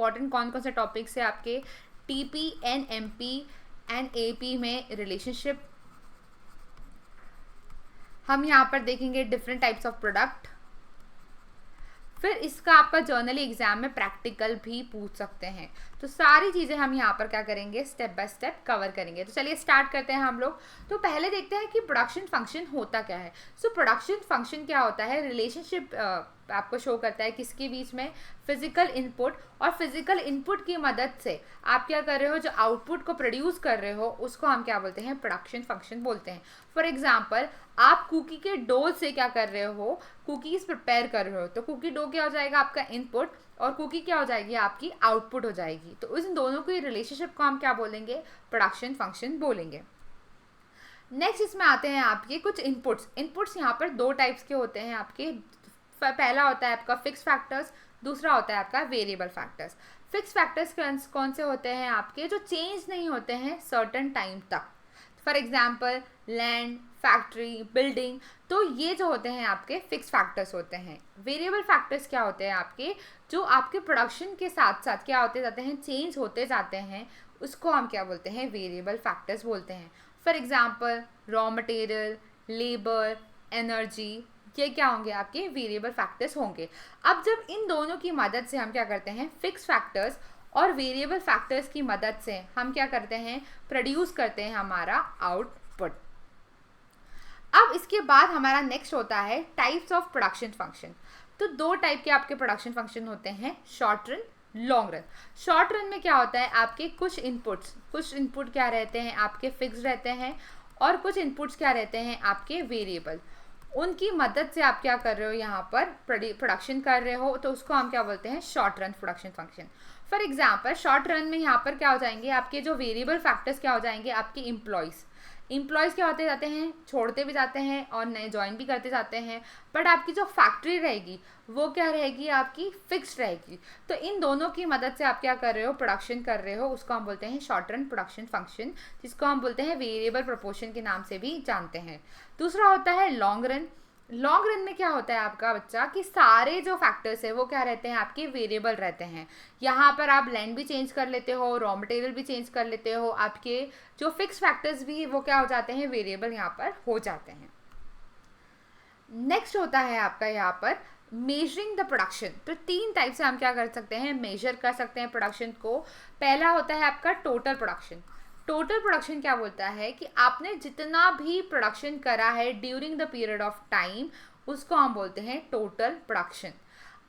Important कौन कौन से टॉपिक्स है आपके TP and MP and AP में रिलेशनशिप। हम यहाँ पर देखेंगे डिफरेंट टाइप्स ऑफ प्रोडक्ट। फिर इसका आपका जर्नली एग्जाम में प्रैक्टिकल भी पूछ सकते हैं। तो सारी चीज़ें हम यहाँ पर क्या करेंगे, स्टेप बाय स्टेप कवर करेंगे। तो चलिए स्टार्ट करते हैं हम लोग। तो पहले देखते हैं कि प्रोडक्शन फंक्शन होता क्या है। सो प्रोडक्शन फंक्शन क्या होता है, रिलेशनशिप आपको शो करता है किसके बीच में, फिजिकल इनपुट, और फिजिकल इनपुट की मदद से आप क्या कर रहे हो, जो आउटपुट को प्रोड्यूस कर रहे हो उसको हम क्या बोलते हैं, प्रोडक्शन फंक्शन बोलते हैं। फॉर एग्जाम्पल आप कुकी के डो से क्या कर रहे हो, कुकीज़ प्रिपेयर कर रहे हो, तो कुकी डो क्या हो जाएगा आपका इनपुट और कुकी क्या हो जाएगी आपकी आउटपुट हो जाएगी। तो इन दोनों की रिलेशनशिप को हम क्या बोलेंगे, प्रोडक्शन फंक्शन बोलेंगे। नेक्स्ट इसमें आते हैं आपके कुछ इनपुट्स यहाँ पर दो टाइप्स के होते हैं आपके। पहला होता है आपका फिक्स फैक्टर्स, दूसरा होता है आपका वेरिएबल फैक्टर्स। फिक्स फैक्टर्स कौन से होते हैं आपके, जो चेंज नहीं होते हैं सर्टेन टाइम तक। For example land, factory, building, तो ये जो होते हैं आपके फिक्स फैक्टर्स होते हैं। वेरिएबल फैक्टर्स क्या होते हैं आपके, जो आपके प्रोडक्शन के साथ साथ क्या होते जाते हैं, चेंज होते जाते हैं, उसको हम क्या बोलते हैं, वेरिएबल फैक्टर्स बोलते हैं। For example raw material, labour, energy, ये क्या होंगे आपके वेरिएबल फैक्टर्स होंगे। अब जब इन दोनों की मदद से हम क्या करते हैं, फिक्स फैक्टर्स और वेरिएबल फैक्टर्स की मदद से हम क्या करते हैं, प्रोड्यूस करते हैं हमारा आउटपुट। अब इसके बाद हमारा नेक्स्ट होता है टाइप्स ऑफ प्रोडक्शन फंक्शन। तो दो टाइप के आपके प्रोडक्शन फंक्शन होते हैं, short run, long run. Short run में क्या होता है आपके कुछ इनपुट क्या रहते हैं आपके फिक्स रहते हैं, और कुछ इनपुट्स क्या रहते हैं आपके वेरिएबल। उनकी मदद से आप क्या कर रहे हो, यहाँ पर प्रोडक्शन कर रहे हो, तो उसको हम क्या बोलते हैं, short run production function. For example short run में यहाँ पर क्या हो जाएंगे आपके जो वेरिएबल फैक्टर्स क्या हो जाएंगे आपके इम्प्लॉयज़ क्या होते जाते हैं, छोड़ते भी जाते हैं और नए ज्वाइन भी करते जाते हैं, बट आपकी जो फैक्ट्री रहेगी वो क्या रहेगी आपकी, फिक्स्ड रहेगी। तो इन दोनों की मदद से आप क्या कर रहे हो, प्रोडक्शन कर रहे हो, उसको हम बोलते हैं शॉर्ट रन प्रोडक्शन फंक्शन, जिसको हम बोलते हैं वेरिएबल प्रोपोर्शन के नाम से भी जानते हैं। दूसरा होता है लॉन्ग रन। लॉन्ग रन में क्या होता है आपका बच्चा, कि सारे जो फैक्टर्स है वो क्या रहते हैं आपके, वेरिएबल रहते हैं। यहाँ पर आप लैंड भी चेंज कर लेते हो, रॉ मटेरियल भी चेंज कर लेते हो, आपके जो फिक्स फैक्टर्स भी वो क्या हो जाते हैं, वेरिएबल यहाँ पर हो जाते हैं। नेक्स्ट होता है आपका यहाँ पर मेजरिंग द प्रोडक्शन। तो तीन टाइप से हम क्या कर सकते हैं, मेजर कर सकते हैं प्रोडक्शन को। पहला होता है आपका टोटल प्रोडक्शन। टोटल प्रोडक्शन क्या बोलता है कि आपने जितना भी प्रोडक्शन करा है during the period of time, उसको हम बोलते हैं टोटल प्रोडक्शन।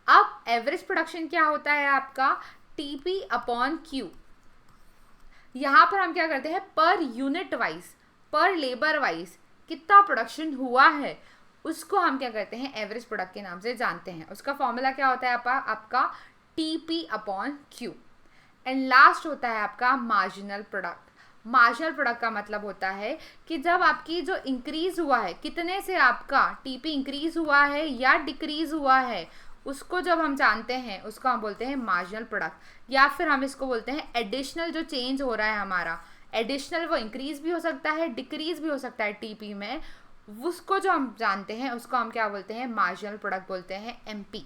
अब एवरेज प्रोडक्शन क्या होता है आपका, टीपी अपॉन क्यू। यहाँ पर हम क्या करते हैं, पर यूनिट वाइज, पर लेबर वाइज कितना प्रोडक्शन हुआ है उसको हम क्या करते हैं, एवरेज प्रोडक्ट के नाम से जानते हैं। उसका फॉर्मूला क्या होता है आपका TP upon Q. And last होता है आपका मार्जिनल प्रोडक्ट। मार्जिनल प्रोडक्ट का मतलब होता है कि जब आपकी जो इंक्रीज हुआ है, कितने से आपका टीपी इंक्रीज हुआ है या डिक्रीज हुआ है, उसको जब हम जानते हैं उसको हम बोलते हैं मार्जिनल प्रोडक्ट। या फिर हम इसको बोलते हैं एडिशनल, जो चेंज हो रहा है हमारा एडिशनल, वो इंक्रीज भी हो सकता है, डिक्रीज भी हो सकता है टीपी में, उसको जो हम जानते हैं उसको हम क्या बोलते हैं, मार्जिनल प्रोडक्ट बोलते हैं, एमपी।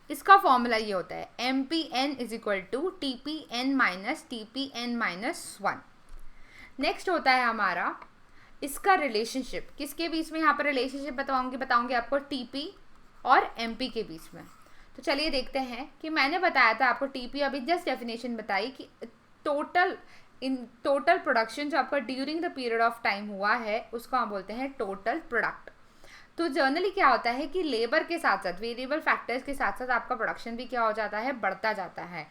इसका फॉर्मूला ये होता है MPN is equal to TPN minus TPN minus 1। Next होता है हमारा इसका रिलेशनशिप, किसके बीच में यहाँ पर रिलेशनशिप बताऊंगी आपको, TP और MP के बीच में। तो चलिए देखते हैं कि मैंने बताया था आपको TP, अभी जस्ट डेफिनेशन बताई कि टोटल प्रोडक्शन जो आपका during the period of time हुआ है उसको हम बोलते हैं टोटल प्रोडक्ट। तो जर्नली क्या होता है कि लेबर के साथ साथ, वेरिएबल फैक्टर्स के साथ साथ आपका प्रोडक्शन भी क्या हो जाता है, बढ़ता जाता है।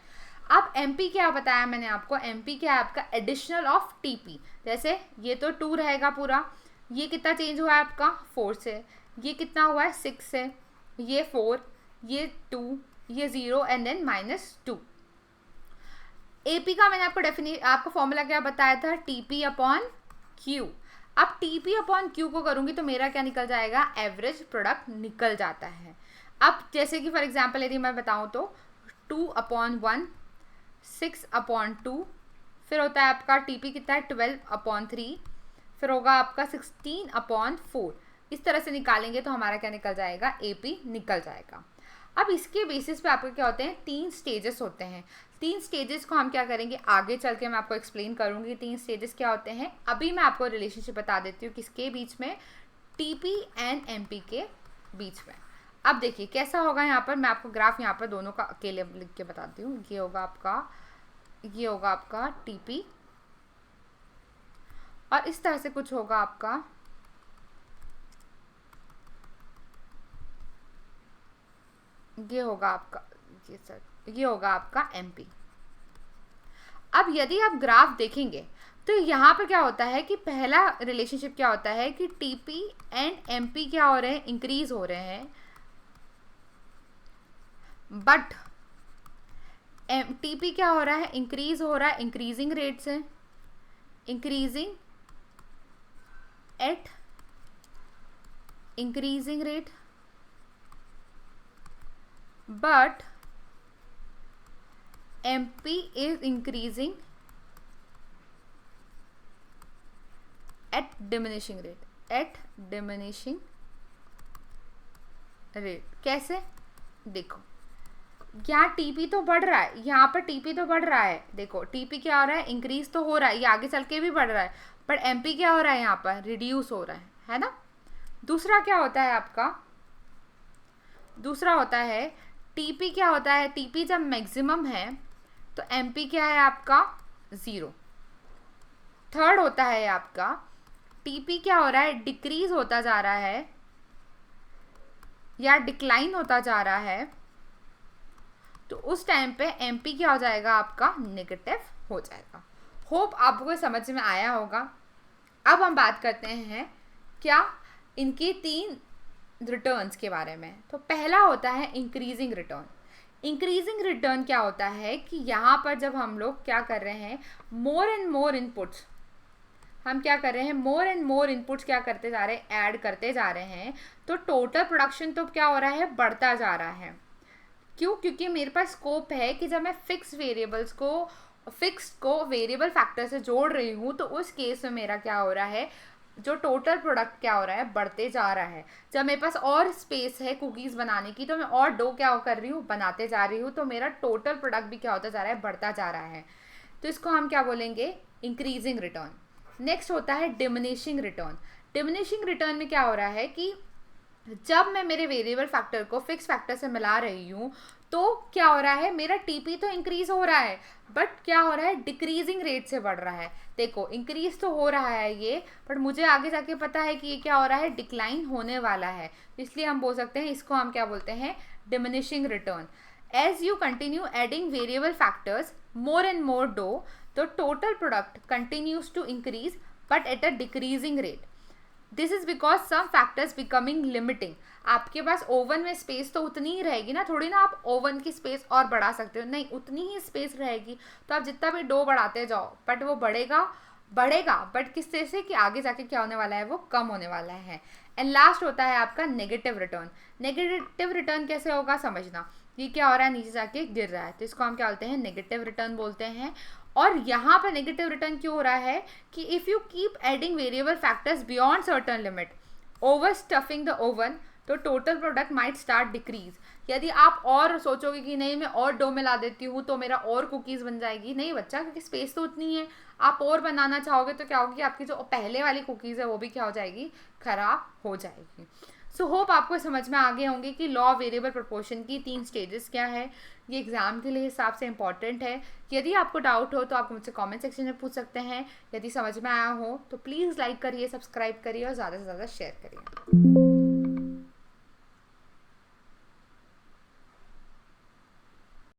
अब एमपी क्या बताया मैंने आपको, एमपी क्या है आपका, एडिशनल ऑफ टीपी। जैसे ये तो 2 रहेगा पूरा, ये कितना चेंज हुआ है आपका 4 से, ये कितना हुआ है 6 से, ये 4, ये 2, ये 0 एंड देन -2। एपी का मैंने आपको फॉर्मूला क्या बताया था, टीपी अपॉन क्यू। अब TP अपॉन क्यू को करूंगी तो मेरा क्या निकल जाएगा, एवरेज प्रोडक्ट निकल जाता है। अब जैसे कि फॉर एग्जांपल यदि मैं बताऊं तो 2/1, 6/2, फिर होता है आपका TP कितना है 12/3, फिर होगा आपका 16/4। इस तरह से निकालेंगे तो हमारा क्या निकल जाएगा, AP निकल जाएगा। अब इसके बेसिस पे आपके क्या होते हैं, 3 स्टेजेस होते हैं। 3 स्टेजेस को हम क्या करेंगे, आगे चल के मैं आपको एक्सप्लेन करूंगी 3 स्टेजेस क्या होते हैं। अभी मैं आपको रिलेशनशिप बता देती हूँ किसके बीच में, टीपी एंड एमपी के बीच में। अब देखिए कैसा होगा, यहाँ पर मैं आपको ग्राफ यहाँ पर दोनों का अकेले लिख के बताती हूँ। ये होगा आपका टीपी और इस तरह से कुछ होगा आपका ये होगा आपका एमपी। अब यदि आप ग्राफ देखेंगे तो यहाँ पर क्या होता है कि पहला रिलेशनशिप क्या होता है कि टीपी एंड एमपी क्या हो रहे हैं, इंक्रीज हो रहे हैं, बट टीपी क्या हो रहा है, इंक्रीज हो रहा है इंक्रीजिंग रेट से, increasing at increasing rate, but MP is increasing at diminishing rate। कैसे, देखो यहाँ टीपी तो बढ़ रहा है, यहाँ पर टीपी तो बढ़ रहा है, देखो टीपी क्या हो रहा है, इंक्रीज तो हो रहा है, ये आगे चल के भी बढ़ रहा है, बट एमपी क्या हो रहा है, यहाँ पर रिड्यूस हो रहा है ना। दूसरा क्या होता है आपका, दूसरा होता है टीपी क्या होता है, टीपी जब मैक्सिमम है तो एमपी क्या है आपका 0। थर्ड होता है आपका टीपी क्या हो रहा है, डिक्रीज होता जा रहा है या डिक्लाइन होता जा रहा है, तो उस टाइम पे एमपी क्या हो जाएगा आपका, नेगेटिव हो जाएगा। होप आपको समझ में आया होगा। अब हम बात करते हैं क्या, इनकी 3 रिटर्न्स के बारे में। तो पहला होता है इंक्रीजिंग रिटर्न। इंक्रीजिंग रिटर्न क्या होता है कि यहाँ पर जब हम लोग क्या कर रहे हैं, मोर एंड मोर इनपुट्स, हम क्या कर रहे हैं, मोर एंड मोर इनपुट्स क्या करते जा रहे हैं, ऐड करते जा रहे हैं, तो टोटल प्रोडक्शन तो क्या हो रहा है, बढ़ता जा रहा है। क्यों, क्योंकि मेरे पास स्कोप है कि जब मैं फिक्स को वेरिएबल फैक्टर से जोड़ रही हूँ तो उस केस में मेरा क्या हो रहा है, जो टोटल प्रोडक्ट क्या हो रहा है, बढ़ते जा रहा है। जब मेरे पास और स्पेस है कुकीज़ बनाने की तो मैं और डो क्या कर रही हूँ, बनाते जा रही हूँ, तो मेरा टोटल प्रोडक्ट भी क्या होता जा रहा है, बढ़ता जा रहा है। तो इसको हम क्या बोलेंगे, इंक्रीजिंग रिटर्न। नेक्स्ट होता है डिमिनिशिंग रिटर्न। डिमिनिशिंग रिटर्न में क्या हो रहा है कि जब मैं मेरे वेरिएबल फैक्टर को फिक्स फैक्टर से मिला रही हूँ तो क्या हो रहा है, मेरा टीपी तो इंक्रीज हो रहा है बट क्या हो रहा है, डिक्रीजिंग रेट से बढ़ रहा है। देखो इंक्रीज तो हो रहा है ये, बट मुझे आगे जाके पता है कि ये क्या हो रहा है, डिक्लाइन होने वाला है, इसलिए हम बोल सकते हैं इसको हम क्या बोलते हैं, diminishing return. As you continue adding variable factors more and more dough, तो total product continues to increase but at a decreasing rate. This is because some factors becoming limiting. आपके पास ओवन में स्पेस तो उतनी ही रहेगी ना, थोड़ी ना आप ओवन की स्पेस और बढ़ा सकते हो, नहीं उतनी ही स्पेस रहेगी। तो आप जितना भी डो बढ़ाते जाओ बट वो बढ़ेगा बट किस तरह से कि आगे जाके क्या होने वाला है, वो कम होने वाला है। एंड लास्ट होता है आपका नेगेटिव रिटर्न। नेगेटिव रिटर्न कैसे होगा समझना, ये क्या हो रहा है, नीचे जाके गिर रहा है, तो इसको हम क्या बोलते हैं, नेगेटिव रिटर्न बोलते हैं। और यहाँ पर नेगेटिव रिटर्न क्यों हो रहा है कि if you keep adding variable factors beyond certain limit, over stuffing the oven, तो total product might start decrease. यदि आप और सोचोगे कि नहीं मैं और डो मिला देती हूँ तो मेरा और कुकीज़ बन जाएगी, नहीं बच्चा, क्योंकि स्पेस तो उतनी है। आप और बनाना चाहोगे तो क्या होगी, आपकी जो पहले वाली कुकीज़ है वो भी क्या हो जाएगी, खराब हो जाएगी। सो होप आपको समझ में आ गए होंगे कि लॉ ऑफ वेरिएबल प्रोपोर्शन की 3 स्टेजेस क्या है। ये एग्जाम के लिए हिसाब से इंपॉर्टेंट है। यदि आपको डाउट हो तो आप मुझसे कमेंट सेक्शन में पूछ सकते हैं। यदि समझ में आया हो तो प्लीज़ लाइक करिए, सब्सक्राइब करिए और ज़्यादा से ज़्यादा शेयर करिए।